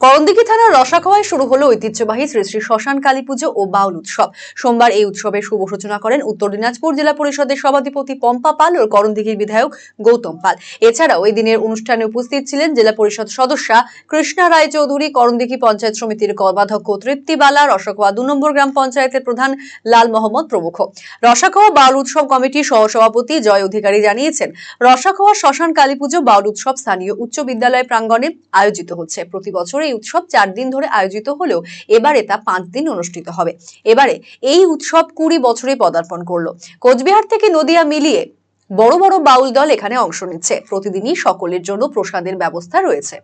করণদিঘি থানার রসাখোয়ায় শুরু হলো ঐতিহ্যবাহী শ্রী শ্রী শ্মশান কালী পুজো ও বাউল উৎসব। সোমবার এই উৎসবের শুভ সূচনা করেন উত্তর দিনাজপুর জেলা পরিষদের সভাধিপতি পম্পা পাল ও করণদিঘির বিধায়ক গৌতম পাল। এছাড়াও এই দিনের অনুষ্ঠানে উপস্থিত ছিলেন জেলা পরিষদ সদস্যা কৃষ্ণা রায় চৌধুরী, করণদিঘি পঞ্চায়েত সমিতির কর্মাধ্যক্ষ তৃপ্তিবালা, রসাখোয়া 2 নম্বর গ্রাম পঞ্চায়েতের প্রধান লাল মোহাম্মদ প্রমুখ। রসাখোয়া বাউল উৎসব কমিটির সহসভাপতি জয় অধিকারী জানিয়েছেন, রসাখোয়া শ্মশান কালী পুজো বাউল উৎসব স্থানীয় উচ্চ বিদ্যালয় প্রাঙ্গণে আয়োজিত হচ্ছে। প্রতি বছর এই উৎসব 4 দিন ধরে আয়োজিত হলেও এবারে তা 5 দিন অনুষ্ঠিত হবে। এবারে এই উৎসব 20 বছরে পদার্পণ করলো। কোচবিহার থেকে নদিয়া মিলিয়ে বড় বড় বাউল দল এখানে অংশ নিচ্ছে। প্রতিদিনই সকলের জন্য প্রসাদের ব্যবস্থা রয়েছে।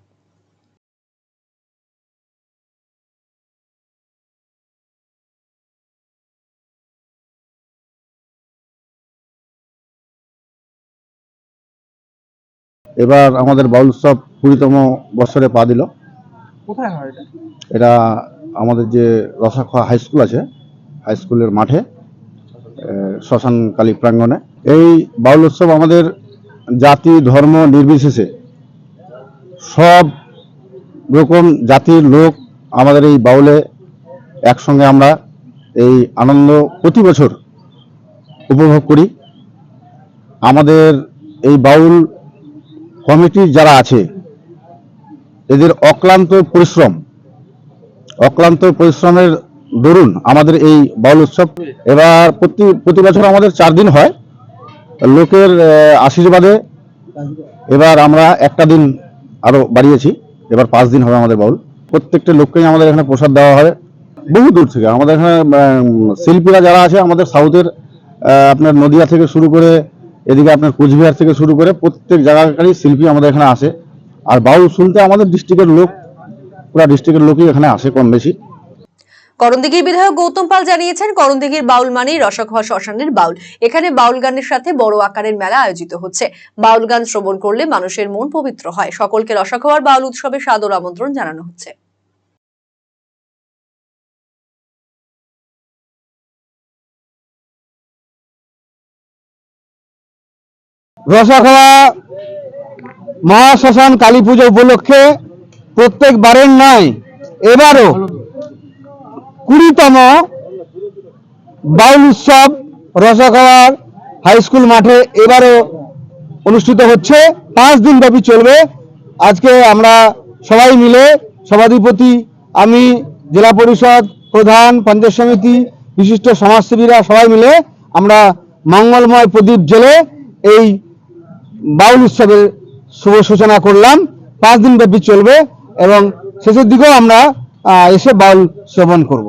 এবার আমাদের বাউল উৎসব 20তম বছরে পা দিল। কোথায় হয় এটা? এটা আমাদের যে রসাখোয়া হাই স্কুল আছে, হাই স্কুলের মাঠে শ্মশান কালী প্রাঙ্গণে। এই বাউল উৎসব আমাদের জাতি ধর্ম নির্বিশেষে সব রকম জাতির লোক আমাদের এই বাউলে একসঙ্গে আমরা এই আনন্দ প্রতি বছর উপভোগ করি। আমাদের এই বাউল কমিটির যারা আছে এদের অক্লান্ত পরিশ্রমের দরুন আমাদের এই বাউল উৎসব এবার প্রতি বছর আমাদের 4 দিন হয়। লোকের আশীর্বাদে এবার আমরা একটা দিন আরো বাড়িয়েছি, এবার 5 দিন হবে আমাদের বাউল। প্রত্যেকটা লোককেই আমাদের এখানে প্রসাদ দেওয়া হয় বহু দূর থেকে। আমাদের এখানে শিল্পীরা যারা আছে আমাদের সাউথের আপনার নদিয়া থেকে শুরু করে এদিকে আপনার কোচবিহার থেকে শুরু করে প্রত্যেক জায়গাকারই শিল্পী আমাদের এখানে আসে। আর বাউল শুনতে আমাদের ডিস্ট্রিক্টের লোক, পুরা ডিস্ট্রিক্টের লোকই এখানে আসে কম বেশি। করণদিঘির বিধায়ক গৌতম পাল জানিয়েছেন, করণদিঘির বাউল মানেই রসাখোয়া শ্মশানের বাউল। এখানে বাউল গানের সাথে বড় আকারের মেলা আয়োজিত হচ্ছে। বাউল গান শ্রবণ করলে মানুষের মন পবিত্র হয়। সকলকে রসাখোয়ার বাউল উৎসবে সাদর আমন্ত্রণ জানানো হচ্ছে। রসাখোয়া মহাশ্মশান কালী পুজো উপলক্ষে প্রত্যেকবারের নয়, এবারও 20তম বাউল উৎসব রসাখোয়ার হাই স্কুল মাঠে এবারও অনুষ্ঠিত হচ্ছে। 5 দিন ব্যাপী চলবে। আজকে আমরা সবাই মিলে, সভাধিপতি, আমি, জেলা পরিষদ প্রধান, পঞ্চায়েত সমিতি, বিশিষ্ট সমাজসেবীরা সবাই মিলে আমরা মঙ্গলময় প্রদীপ জ্বেলে এই বাউল উৎসবের শুভ সূচনা করলাম। 5 দিন ব্যাপী চলবে এবং শেষের দিকেও আমরা এসে বাউল শ্রবণ করব।